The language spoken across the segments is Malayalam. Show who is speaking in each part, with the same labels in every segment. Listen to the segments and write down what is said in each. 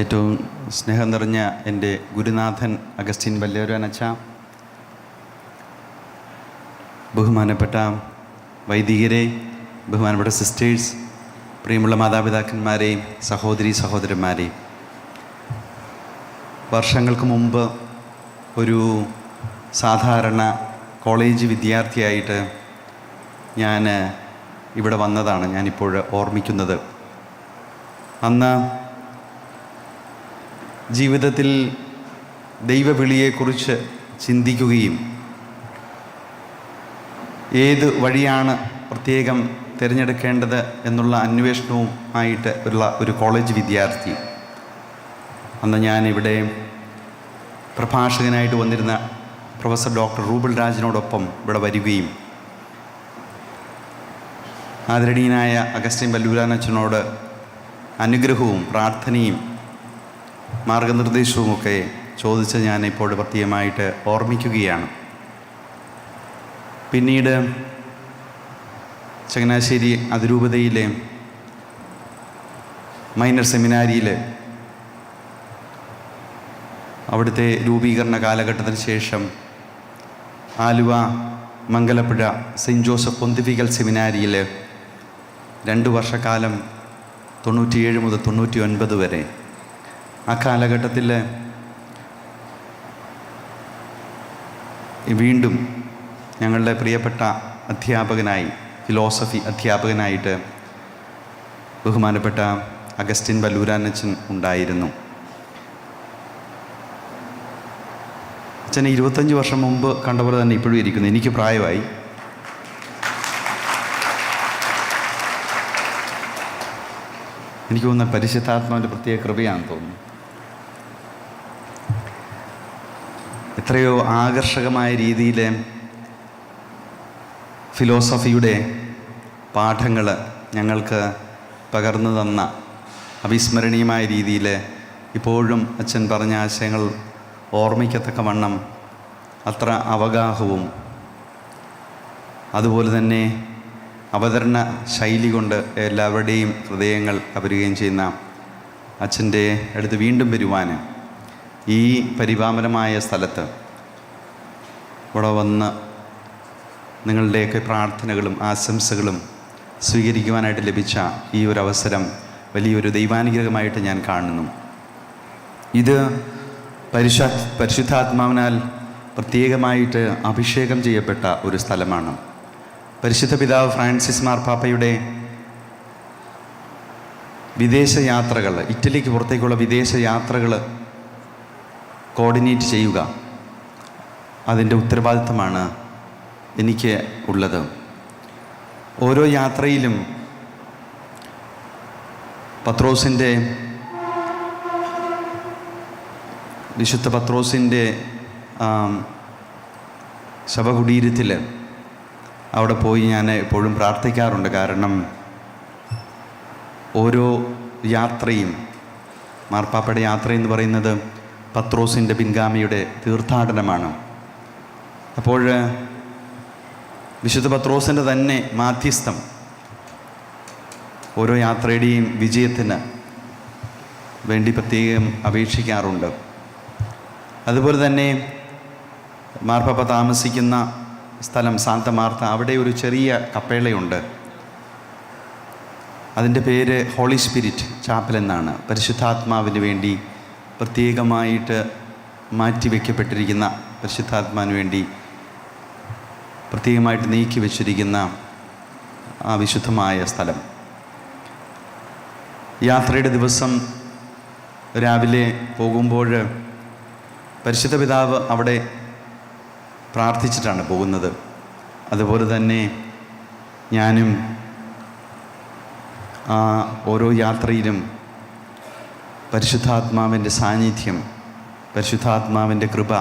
Speaker 1: ഏറ്റവും സ്നേഹം നിറഞ്ഞ എൻ്റെ ഗുരുനാഥൻ അഗസ്റ്റിൻ വല്ലേരുവാനച്ച, ബഹുമാനപ്പെട്ട വൈദികരെ, ബഹുമാനപ്പെട്ട സിസ്റ്റേഴ്സ്, പ്രിയമുള്ള മാതാപിതാക്കന്മാരെ, സഹോദരന്മാരെ, വർഷങ്ങൾക്ക് മുമ്പ് ഒരു സാധാരണ കോളേജ് വിദ്യാർത്ഥിയായിട്ട് ഞാൻ ഇവിടെ വന്നതാണ് ഞാനിപ്പോൾ ഓർമ്മിക്കുന്നത്. അന്ന് ജീവിതത്തിൽ ദൈവവിളിയെക്കുറിച്ച് ചിന്തിക്കുകയും ഏത് വഴിയാണ് പ്രത്യേകം തിരഞ്ഞെടുക്കേണ്ടത് എന്നുള്ള അന്വേഷണവും ആയിട്ട് ഉള്ള ഒരു കോളേജ് വിദ്യാർത്ഥി. അന്ന് ഞാനിവിടെ പ്രഭാഷകനായിട്ട് വന്നിരുന്ന പ്രൊഫസർ ഡോക്ടർ റൂബൽ രാജിനോടൊപ്പം ഇവിടെ വരികയും ആദരണീയനായ അഗസ്റ്റിൻ വല്ലേരുവാനച്ചനോട് അനുഗ്രഹവും പ്രാർത്ഥനയും മാർഗനിർദ്ദേശവുമൊക്കെ ചോദിച്ച് ഞാനിപ്പോൾ പ്രത്യേകമായിട്ട് ഓർമ്മിക്കുകയാണ്. പിന്നീട് ചങ്ങനാശ്ശേരി അതിരൂപതയിലെ മൈനർ സെമിനാരിയിൽ അവിടുത്തെ രൂപീകരണ കാലഘട്ടത്തിന് ശേഷം Aluva Mangalapuzha Saint Joseph Pontifical സെമിനാരിയിൽ 2 വർഷക്കാലം 97 മുതൽ 99 വരെ. ആ കാലഘട്ടത്തിൽ വീണ്ടും ഞങ്ങളുടെ പ്രിയപ്പെട്ട അധ്യാപകനായി, ഫിലോസഫി അധ്യാപകനായിട്ട് ബഹുമാനപ്പെട്ട അഗസ്റ്റിൻ വല്ലേരുവാനച്ചൻ ഉണ്ടായിരുന്നു. അച്ഛനെ 25 വർഷം മുമ്പ് കണ്ടപോലെ തന്നെ ഇപ്പോഴും ഇരിക്കുന്നു. എനിക്ക് പ്രായമായി. എനിക്ക് തോന്നുന്ന പരിശുദ്ധാത്മാവിൻ്റെ പ്രത്യേക കൃപയാണെന്ന് തോന്നുന്നു. എത്രയോ ആകർഷകമായ രീതിയിൽ ഫിലോസഫിയുടെ പാഠങ്ങൾ ഞങ്ങൾക്ക് പകർന്നു തന്ന, അവിസ്മരണീയമായ രീതിയിൽ ഇപ്പോഴും അച്ഛൻ പറഞ്ഞ ആശയങ്ങൾ ഓർമ്മിക്കത്തക്കവണ്ണം അത്ര അവഗാഹവും അതുപോലെ തന്നെ അവതരണ ശൈലി കൊണ്ട് എല്ലാവരുടെയും ഹൃദയങ്ങൾ കവരുകയും ചെയ്യുന്ന അച്ഛൻ്റെ അടുത്ത് വീണ്ടും വരുവാൻ, ഈ പരിപാവനമായ സ്ഥലത്ത് ഇവിടെ വന്ന് നിങ്ങളുടെയൊക്കെ പ്രാർത്ഥനകളും ആശംസകളും സ്വീകരിക്കുവാനായിട്ട് ലഭിച്ച ഈ ഒരു അവസരം വലിയൊരു ദൈവാനുഗ്രഹമായിട്ട് ഞാൻ കാണുന്നു. ഇത് പരിശുദ്ധാത്മാവിനാൽ പ്രത്യേകമായിട്ട് അഭിഷേകം ചെയ്യപ്പെട്ട ഒരു സ്ഥലമാണ്. പരിശുദ്ധ പിതാവ് ഫ്രാൻസിസ് മാർപ്പാപ്പയുടെ വിദേശയാത്രകൾ, ഇറ്റലിക്ക് പുറത്തേക്കുള്ള വിദേശയാത്രകൾ കോർഡിനേറ്റ് ചെയ്യുക, അതിൻ്റെ ഉത്തരവാദിത്തമാണ് എനിക്ക് ഉള്ളത്. ഓരോ യാത്രയിലും വിശുദ്ധ പത്രോസിൻ്റെ ശവകുടീരത്തിൽ അവിടെ പോയി ഞാൻ എപ്പോഴും പ്രാർത്ഥിക്കാറുണ്ട്. കാരണം ഓരോ യാത്രയും, മാർപ്പാപ്പയുടെ യാത്രയെന്ന് പറയുന്നത് പത്രോസിൻ്റെ പിൻഗാമിയുടെ തീർത്ഥാടനമാണ്. അപ്പോൾ വിശുദ്ധ പത്രോസിൻ്റെ തന്നെ മാധ്യസ്ഥം ഓരോ യാത്രയുടെയും വിജയത്തിന് വേണ്ടി പ്രത്യേകം അപേക്ഷിക്കാറുണ്ട്. അതുപോലെ തന്നെ മാർപ്പാപ്പ താമസിക്കുന്ന സ്ഥലം സാന്ത മാർത്ത, അവിടെ ഒരു ചെറിയ കപ്പേളയുണ്ട്. അതിൻ്റെ പേര് ഹോളി സ്പിരിറ്റ് ചാപ്പൽ എന്നാണ്. പരിശുദ്ധാത്മാവിന് വേണ്ടി പ്രത്യേകമായിട്ട് മാറ്റിവെക്കപ്പെട്ടിരിക്കുന്ന, പരിശുദ്ധാത്മാവിന് വേണ്ടി പ്രത്യേകമായിട്ട് നീക്കി വച്ചിരിക്കുന്ന ആ വിശുദ്ധമായ സ്ഥലം. യാത്രയുടെ ദിവസം രാവിലെ പോകുമ്പോൾ പരിശുദ്ധ പിതാവ് അവിടെ പ്രാർത്ഥിച്ചിട്ടാണ് പോകുന്നത്. അതുപോലെ തന്നെ ഞാനും ഓരോ യാത്രയിലും പരിശുദ്ധാത്മാവിൻ്റെ സാന്നിധ്യം, പരിശുദ്ധാത്മാവിൻ്റെ കൃപ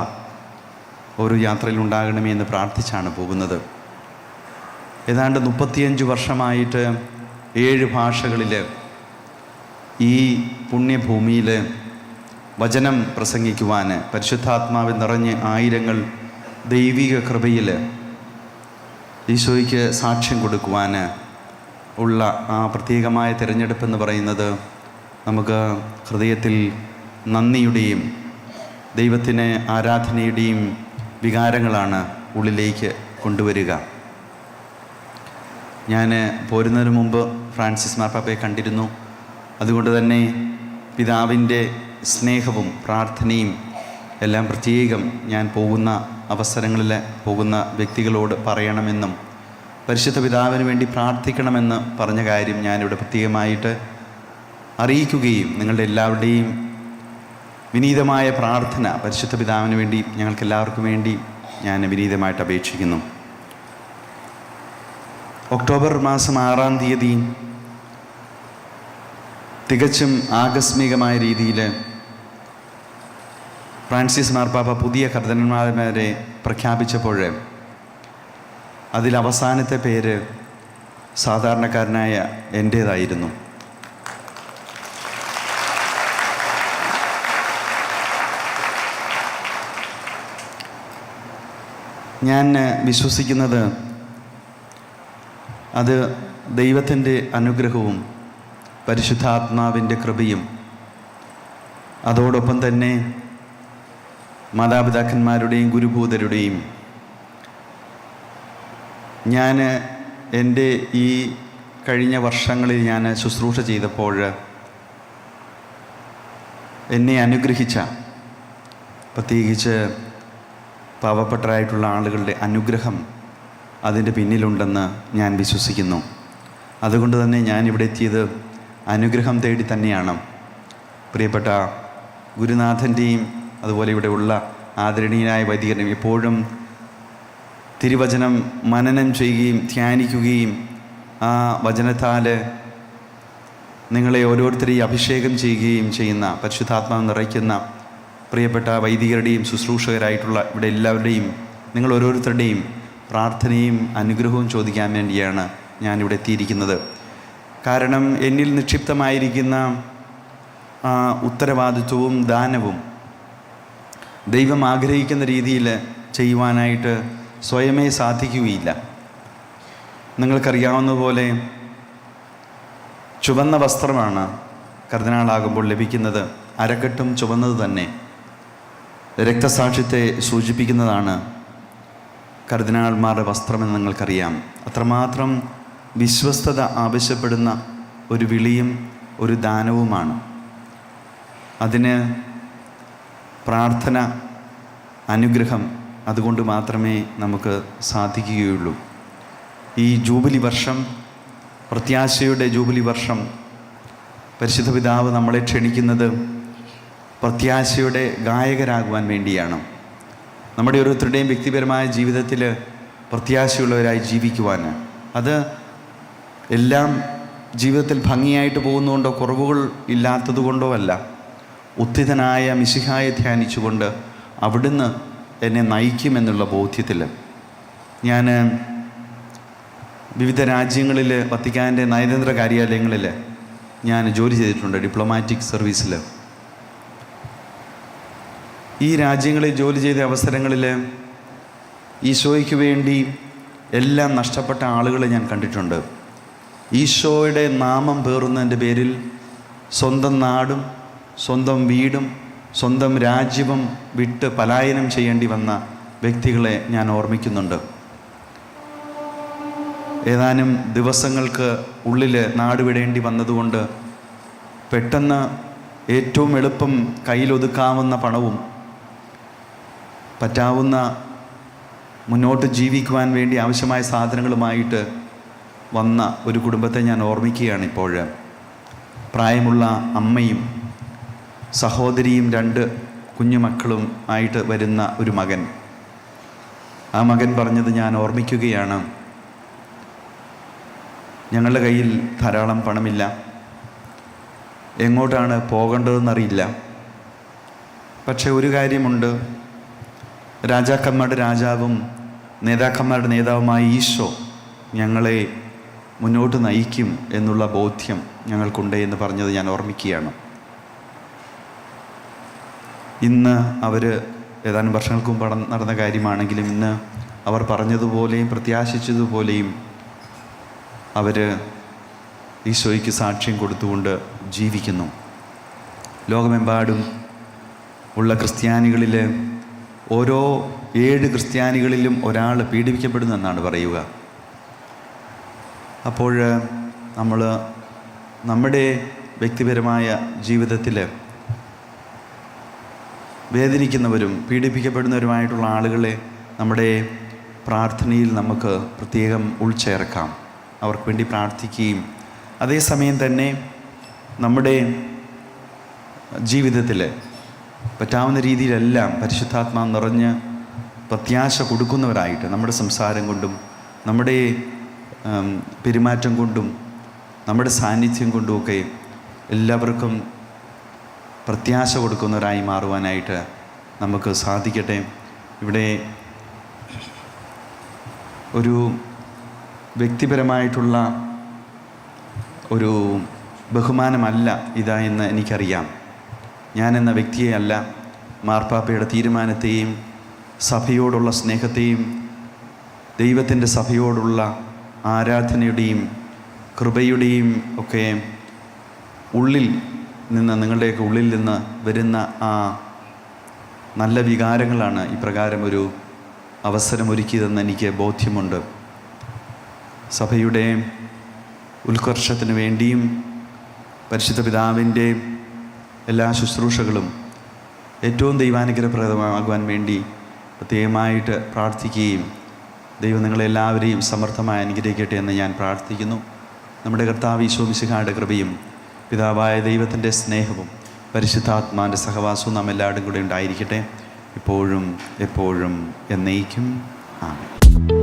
Speaker 1: ഓരോ യാത്രയിൽ ഉണ്ടാകണമേ എന്ന് പ്രാർത്ഥിച്ചാണ് പോകുന്നത്. ഏതാണ്ട് 35 വർഷമായിട്ട് 7 ഭാഷകളിൽ ഈ പുണ്യഭൂമിയിൽ വചനം പ്രസംഗിക്കുവാൻ, പരിശുദ്ധാത്മാവിൽ നിറഞ്ഞ് ആയിരങ്ങൾ ദൈവിക കൃപയിൽ ഈശോയ്ക്ക് സാക്ഷ്യം കൊടുക്കുവാൻ ഉള്ള ആ പ്രത്യേകമായ തിരഞ്ഞെടുപ്പെന്ന് പറയുന്നത് നമുക്ക് ഹൃദയത്തിൽ നന്ദിയുടെയും ദൈവത്തിന് ആരാധനയുടെയും വികാരങ്ങളാണ് ഉള്ളിലേക്ക് കൊണ്ടുവരിക. ഞാൻ പോരുന്നതിന് മുമ്പ് ഫ്രാൻസിസ് മാർപ്പാപ്പയെ കണ്ടിരുന്നു. അതുകൊണ്ട് തന്നെ പിതാവിൻ്റെ സ്നേഹവും പ്രാർത്ഥനയും എല്ലാം പ്രത്യേകം ഞാൻ പോകുന്ന അവസരങ്ങളിൽ പോകുന്ന വ്യക്തികളോട് പറയണമെന്നും പരിശുദ്ധ പിതാവിന് വേണ്ടി പ്രാർത്ഥിക്കണമെന്ന് പറഞ്ഞ കാര്യം ഞാനിവിടെ പ്രത്യേകമായിട്ട് അറിയിക്കുകയും നിങ്ങളുടെ എല്ലാവരുടെയും വിനീതമായ പ്രാർത്ഥന പരിശുദ്ധ പിതാവിന് വേണ്ടി ഞങ്ങൾക്കെല്ലാവർക്കും വേണ്ടി ഞാൻ വിനീതമായിട്ട് അപേക്ഷിക്കുന്നു. ഒക്ടോബർ മാസം 6-ാം തീയതി തികച്ചും ആകസ്മികമായ രീതിയിൽ ഫ്രാൻസിസ് മാർപ്പാപ്പ പുതിയ കർദിനാൾമാരെ പ്രഖ്യാപിച്ചപ്പോൾ അതിൽ അവസാനത്തെ പേര് സാധാരണക്കാരനായ എൻ്റേതായിരുന്നു. ഞാൻ വിശ്വസിക്കുന്നത് അത് ദൈവത്തിൻ്റെ അനുഗ്രഹവും പരിശുദ്ധാത്മാവിൻ്റെ കൃപയും അതോടൊപ്പം തന്നെ മാതാപിതാക്കന്മാരുടെയും ഗുരുഭൂതരുടെയും ഞാൻ എൻ്റെ ഈ കഴിഞ്ഞ വർഷങ്ങളിൽ ഞാൻ ശുശ്രൂഷ ചെയ്തപ്പോൾ എന്നെ അനുഗ്രഹിച്ച പ്രത്യേകിച്ച് പാവപ്പെട്ടവരായിട്ടുള്ള ആളുകളുടെ അനുഗ്രഹം അതിൻ്റെ പിന്നിലുണ്ടെന്ന് ഞാൻ വിശ്വസിക്കുന്നു. അതുകൊണ്ട് തന്നെ ഞാനിവിടെ എത്തിയത് അനുഗ്രഹം തേടി തന്നെയാണ്. പ്രിയപ്പെട്ട ഗുരുനാഥൻ്റെയും അതുപോലെ ഇവിടെയുള്ള ആദരണീയനായ വൈദികരും എപ്പോഴും തിരുവചനം മനനം ചെയ്യുകയും ധ്യാനിക്കുകയും ആ വചനത്താൽ നിങ്ങളെ ഓരോരുത്തരെയും അഭിഷേകം ചെയ്യുകയും ചെയ്യുന്ന പരിശുദ്ധാത്മാവ് നിറയ്ക്കുന്ന പ്രിയപ്പെട്ട വൈദികരുടെയും ശുശ്രൂഷകരായിട്ടുള്ള ഇവിടെ എല്ലാവരുടെയും നിങ്ങൾ ഓരോരുത്തരുടെയും പ്രാർത്ഥനയും അനുഗ്രഹവും ചോദിക്കാൻ വേണ്ടിയാണ് ഞാനിവിടെ എത്തിയിരിക്കുന്നത്. കാരണം എന്നിൽ നിക്ഷിപ്തമായിരിക്കുന്ന ഉത്തരവാദിത്വവും ദാനവും ദൈവം ആഗ്രഹിക്കുന്ന രീതിയിൽ ചെയ്യുവാനായിട്ട് സ്വയമേ സാധിക്കുകയില്ല. നിങ്ങൾക്കറിയാവുന്ന പോലെ ചുവന്ന വസ്ത്രമാണ് കർദിനാളാകുമ്പോൾ ലഭിക്കുന്നത്. അരക്കെട്ടും ചുവന്നത് തന്നെ രക്തസാക്ഷ്യത്തെ സൂചിപ്പിക്കുന്നതാണ് കർദിനാൾമാരുടെ വസ്ത്രമെന്ന് നിങ്ങൾക്കറിയാം. അത്രമാത്രം വിശ്വസ്തത ആവശ്യപ്പെടുന്ന ഒരു വിളിയും ഒരു ദാനവുമാണ്. അതിന് പ്രാർത്ഥന, അനുഗ്രഹം അതുകൊണ്ട് മാത്രമേ നമുക്ക് സാധിക്കുകയുള്ളൂ. ഈ ജൂബിലി വർഷം, പ്രത്യാശയുടെ ജൂബിലി വർഷം, പരിശുദ്ധ പിതാവ് നമ്മളെ ക്ഷണിക്കുന്നത് പ്രത്യാശയുടെ ഗായകരാകുവാൻ വേണ്ടിയാണ്. നമ്മുടെ ഓരോരുത്തരുടെയും വ്യക്തിപരമായ ജീവിതത്തിൽ പ്രത്യാശയുള്ളവരായി ജീവിക്കുവാൻ. അത് എല്ലാം ജീവിതത്തിൽ ഭംഗിയായിട്ട് പോകുന്നതുകൊണ്ടോ കുറവുകൾ ഇല്ലാത്തതുകൊണ്ടോ അല്ല. ഉത്ഥിതനായ മിശിഹായെ ധ്യാനിച്ചുകൊണ്ട് അവിടുന്ന് എന്നെ നയിക്കുമെന്നുള്ള ബോധ്യത്തിൽ ഞാൻ വിവിധ രാജ്യങ്ങളിൽ വത്തിക്കാൻ്റെ നയതന്ത്ര കാര്യാലയങ്ങളിൽ ഞാൻ ജോലി ചെയ്തിട്ടുണ്ട്, ഡിപ്ലോമാറ്റിക് സർവീസിൽ. ഈ രാജ്യങ്ങളിൽ ജോലി ചെയ്ത അവസരങ്ങളിൽ ഈശോയ്ക്ക് വേണ്ടി എല്ലാം നഷ്ടപ്പെട്ട ആളുകളെ ഞാൻ കണ്ടിട്ടുണ്ട്. ഈശോയുടെ നാമം പേറുന്നതിൻ്റെ പേരിൽ സ്വന്തം നാടും സ്വന്തം വീടും സ്വന്തം രാജ്യവും വിട്ട് പലായനം ചെയ്യേണ്ടി വന്ന വ്യക്തികളെ ഞാൻ ഓർമ്മിക്കുന്നുണ്ട്. ഏതാനും ദിവസങ്ങൾക്ക് ഉള്ളിൽ നാട് വിടേണ്ടി വന്നതുകൊണ്ട് പെട്ടെന്ന് ഏറ്റവും എളുപ്പം കയ്യിലൊതുക്കാവുന്ന പണവും പറ്റാവുന്ന മുന്നോട്ട് ജീവിക്കുവാൻ വേണ്ടി ആവശ്യമായ സാധനങ്ങളുമായിട്ട് വന്ന ഒരു കുടുംബത്തെ ഞാൻ ഓർമ്മിക്കുകയാണ് ഇപ്പോൾ. പ്രായമുള്ള അമ്മയും സഹോദരിയും 2 കുഞ്ഞുമക്കളും ആയിട്ട് വരുന്ന ഒരു മകൻ. ആ മകൻ പറഞ്ഞത് ഞാൻ ഓർമ്മിക്കുകയാണ്. ഞങ്ങളുടെ കയ്യിൽ ധാരാളം പണമില്ല, എങ്ങോട്ടാണ് പോകേണ്ടതെന്നറിയില്ല. പക്ഷെ ഒരു കാര്യമുണ്ട്, രാജാക്കന്മാരുടെ രാജാവും നേതാക്കന്മാരുടെ നേതാവുമായ ഈശോ ഞങ്ങളെ മുന്നോട്ട് നയിക്കും എന്നുള്ള ബോധ്യം ഞങ്ങൾക്കുണ്ട് എന്ന് പറഞ്ഞത് ഞാൻ ഓർമ്മിക്കുകയാണ്. ഇന്ന് അവർ ഏതാനും വർഷങ്ങൾക്ക് മുമ്പ് നടന്ന കാര്യമാണെങ്കിലും ഇന്ന് അവർ പറഞ്ഞതുപോലെയും പ്രത്യാശിച്ചതുപോലെയും അവർ ഈശോയ്ക്ക് സാക്ഷ്യം കൊടുത്തുകൊണ്ട് ജീവിക്കുന്നു. ലോകമെമ്പാടും ഉള്ള ക്രിസ്ത്യാനികളിൽ ഓരോ 7 ക്രിസ്ത്യാനികളിലും ഒരാൾ പീഡിപ്പിക്കപ്പെടുന്നെന്നാണ് പറയുക. അപ്പോൾ നമ്മൾ നമ്മുടെ വ്യക്തിപരമായ ജീവിതത്തിൽ വേദനിക്കുന്നവരും പീഡിപ്പിക്കപ്പെടുന്നവരുമായിട്ടുള്ള ആളുകളെ നമ്മുടെ പ്രാർത്ഥനയിൽ നമുക്ക് പ്രത്യേകം ഉൾച്ചേർക്കാം, അവർക്ക് വേണ്ടി പ്രാർത്ഥിക്കുകയും അതേസമയം തന്നെ നമ്മുടെ ജീവിതത്തിൽ പറ്റാവുന്ന രീതിയിലെല്ലാം പരിശുദ്ധാത്മാവ് നിറഞ്ഞ് പ്രത്യാശ കൊടുക്കുന്നവരായിട്ട് നമ്മുടെ സംസാരം കൊണ്ടും നമ്മുടെ പെരുമാറ്റം കൊണ്ടും നമ്മുടെ സാന്നിധ്യം കൊണ്ടുമൊക്കെ എല്ലാവർക്കും പ്രത്യാശ കൊടുക്കുന്നവരായി മാറുവാനായിട്ട് നമുക്ക് സാധിക്കട്ടെ. ഇവിടെ ഒരു വ്യക്തിപരമായിട്ടുള്ള ഒരു ബഹുമാനമല്ല ഇതാ എന്ന് എനിക്കറിയാം. ഞാനെന്ന വ്യക്തിയെ അല്ല, മാർപ്പാപ്പയുടെ തീരുമാനത്തെയും സഭയോടുള്ള സ്നേഹത്തെയും ദൈവത്തിൻ്റെ സഭയോടുള്ള ആരാധനയുടെയും കൃപയുടെയും ഒക്കെ ഉള്ളിൽ നിന്ന്, നിങ്ങളുടെയൊക്കെ ഉള്ളിൽ നിന്ന് വരുന്ന ആ നല്ല വികാരങ്ങളാണ് ഇപ്രകാരം ഒരു അവസരമൊരുക്കിയതെന്ന് എനിക്ക് ബോധ്യമുണ്ട്. സഭയുടെ ഉത്കർഷത്തിന് വേണ്ടിയും പരിശുദ്ധ പിതാവിൻ്റെ എല്ലാ ശുശ്രൂഷകളും ഏറ്റവും ദൈവാനുഗ്രഹപ്രദമാകുവാൻ വേണ്ടി പ്രത്യേകമായിട്ട് പ്രാർത്ഥിക്കുകയും ദൈവം നിങ്ങളെല്ലാവരെയും സമർത്ഥമായി അനുഗ്രഹിക്കട്ടെ എന്ന് ഞാൻ പ്രാർത്ഥിക്കുന്നു. നമ്മുടെ കർത്താവ് ഈശോ മിശിഹായുടെ കൃപയും പിതാവായ ദൈവത്തിൻ്റെ സ്നേഹവും പരിശുദ്ധാത്മാവിൻ്റെ സഹവാസവും നാം എല്ലാവരും കൂടെ ഉണ്ടായിരിക്കട്ടെ, ഇപ്പോഴും എപ്പോഴും എന്നേക്കും. ആമേൻ.